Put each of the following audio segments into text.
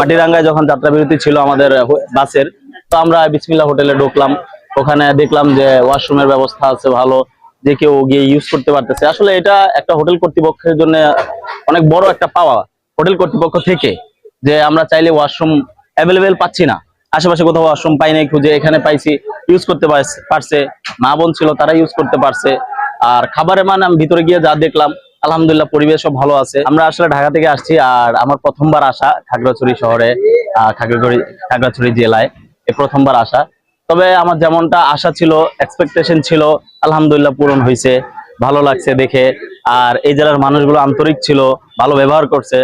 মাটিরাঙ্গায় যখন যাত্রা বিরতি ছিল আমাদের বাসের, তো আমরা বিসমিল্লাহ হোটেলে ঢুকলাম। ওখানে দেখলাম যে ওয়াশরুমের ব্যবস্থা আছে ভালো, যে কেউ গিয়ে ইউজ করতে পারতেছে। আসলে এটা একটা হোটেল কর্তৃপক্ষের জন্য অনেক বড় একটা পাওয়া, হোটেল কর্তৃপক্ষ থেকে, যে আমরা চাইলে ওয়াশরুম অ্যাভেলেবেল পাচ্ছি না, আশেপাশে কোথাও ওয়াশরুম পাই নাই, খুঁজে এখানে পাইছি, ইউজ করতে পারছে। মা বোন ছিল তারা ইউজ করতে পারছে। আর খাবারের মান আমি ভিতরে গিয়ে যা দেখলাম, আলহামদুলিল্লাহ পরিবেশও ভালো আছে। আমরা আসলে ঢাকা থেকে আসছি, আর আমার প্রথমবার আসা খাগড়াছড়ি শহরে, খাগড়াছড়ি জেলায় এই প্রথমবার আসা। তবে আমার যেমনটা আশা ছিল, এক্সপেকটেশন ছিল, আলহামদুলিল্লাহ পূরণ হয়েছে। ভালো লাগছে দেখে। আর এই জেলার মানুষগুলো আন্তরিক ছিল, ভালো ব্যবহার করছে,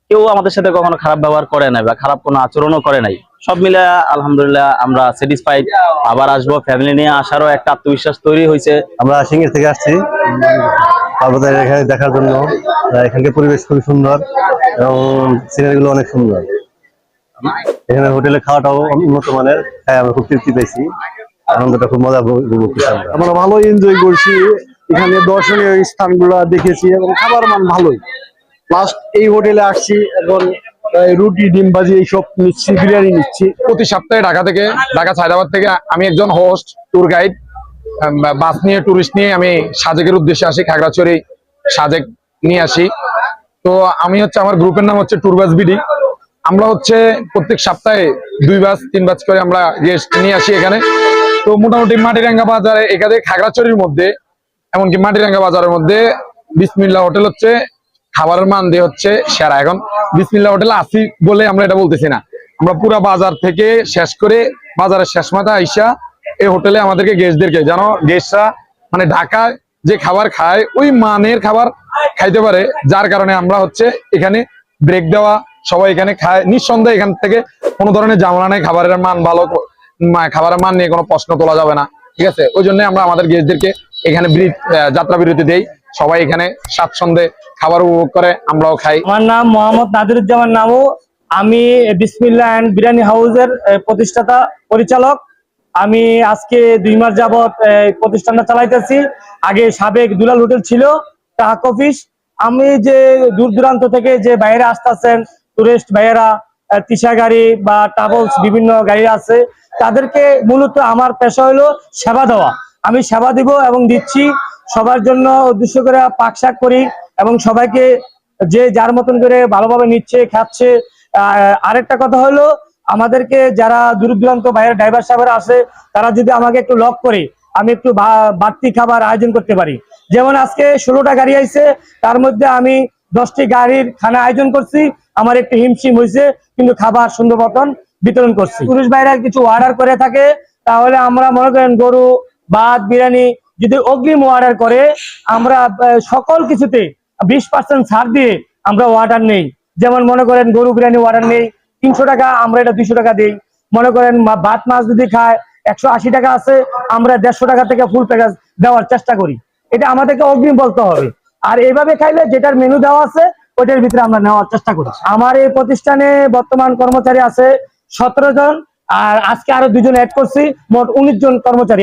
কেউ আমাদের সাথে কখনো খারাপ ব্যবহার করে নাই বা খারাপ কোনো আচরণও করে নাই। সব মিলে আলহামদুলিল্লাহ আমরা স্যাটিসফাইড। আবার আসবো, ফ্যামিলি নিয়ে আসারও একটা আত্মবিশ্বাস তৈরি হয়েছে। আমরা সিঙ্গির থেকে আসছি পার্বতীর এখানে দেখার জন্য। এখানকার পরিবেশ খুবই সুন্দর এবং সিনারি গুলো অনেক সুন্দর। এখানে হোটেলে খাওয়াটাও উন্নত মানের, আমরা খুব তৃপ্তি পেয়েছি, আনন্দটা খুব মজা উপভোগ করছি। আমরা ভালো এনজয় করছি, এখানে দর্শনীয় স্থানগুলো দেখেছি এবং খাবার মান ভালোই। লাস্ট এই হোটেলে আসছি, এখন রুটি ডিম ভাজি এইসব নিচ্ছি, বিরিয়ানি নিচ্ছি। প্রতি সপ্তাহে ঢাকা সায়দাবাদ থেকে আমি একজন হোস্ট, ট্যুর গাইড, বাস নিয়ে টুরিস্ট নিয়ে আমি সাজেকের উদ্দেশ্যে আসি, খাগড়াছড়ি সাজেক নিয়ে আসি। তো আমি আমার গ্রুপের নাম হচ্ছে ট্যুর বাস বিডি। আমরা প্রত্যেক সপ্তাহে 2 বাস 3 বাস করে আমরা গেস্ট নিয়ে আসি এখানে। তো মোটামুটি মাটিরাঙ্গা বাজারে এখানে খাগড়াছড়ির মধ্যে, এমনকি মাটিরাঙ্গা বাজারের মধ্যে বিসমিল্লাহ হোটেল খাবারের মান দিয়ে সেরা। এখন বিসমিল্লাহ হোটেল আসি বলে আমরা এটা বলতেছি না, আমরা পুরো বাজার থেকে শেষ করে বাজারের শেষ মাথা আইসা এই হোটেলে আমাদেরকে গেস্টদেরকে, জানো গেস্টরা ঢাকায় যে খাবার খায় ওই মানের খাবার খাইতে পারে, যার কারণে আমরা এখানে ব্রেক দেওয়া, সবাই এখানে খায় নিঃসন্দেহে। এখান থেকে কোনো ধরনের ঝামেলা নেই, খাবারের মান ভালো, খাবারের মান নিয়ে কোনো প্রশ্ন তোলা যাবে না, ঠিক আছে? ওই জন্য আমরা আমাদের গেস্টদেরকে এখানে যাত্রা বিরতি দেই, সবাই এখানে স্বাচ্ছন্দ্যে খাবার উপভোগ করে, আমরাও খাই। আমার নাম মোহাম্মদ নাদিরুজ্জামান নামু, আমি বিসমিল্লাহ এন্ড বিরিয়ানি হাউসের প্রতিষ্ঠাতা পরিচালক। আমি আজকে 2 মাস যাবত প্রতিষ্ঠানটা চালাইতেছি। আগে সাবেক দুলাল হোটেল ছিল, টাক অফিস। আমি যে দূর দূরান্ত থেকে যে বাইরে আসতেছেন টুরিস্ট ভাইয়েরা, তিশা গাড়ি বা ট্রাভেলস বিভিন্ন গাড়ি আছে, তাদেরকে মূলত আমার পেশা হলো সেবা দেওয়া। আমি সেবা দিব এবং দিচ্ছি সবার জন্য উদ্দেশ্য করে পাক শাক করি এবং সবাইকে যে যার মতন করে ভালোভাবে নিচ্ছে, খাচ্ছে। আরেকটা কথা হলো, আমাদেরকে যারা দূর দূরান্ত বাইরের ড্রাইভার সাহেবরা আছে, তারা যদি আমাকে একটু লক করে আমি একটু বাড়তি খাবার আয়োজন করতে পারি। যেমন আজকে 16টা গাড়ি আইছে, তার মধ্যে আমি 10টি গাড়ির খানা আয়োজন করছি। আমার একটু হিমশিম হয়েছে, কিন্তু খাবার সুন্দর মতন বিতরণ করছি। পুরুষ ভাইরা কিছু অর্ডার করে থাকে, তাহলে আমরা মনে করেন গরু, ভাত, বিরিয়ানি যদি অগ্রিম অর্ডার করে, আমরা সকল কিছুতে 20% ছাড় দিয়ে আমরা অর্ডার নেই। যেমন মনে করেন গরু বিরিয়ানি অর্ডার নেই 300 টাকা, আমরা এটা 200 টাকা দিই। মনে করেন ভাত মাছ যদি খায় 180 টাকা আছে, আমরা 150 টাকা থেকে ফুল প্যাকেজ দেওয়ার চেষ্টা করি। এটা আমাদেরকে অগ্রিম বলতে হবে। আর এইভাবে খাইলে যেটার মেনু দেওয়া আছে ওইটার ভিতরে আমরা নেওয়ার চেষ্টা করি। আমার এই প্রতিষ্ঠানে বর্তমান কর্মচারী আছে 17 জন, আর আজকে আরো 2 জন অ্যাড করছি, মোট 19 জন কর্মচারী।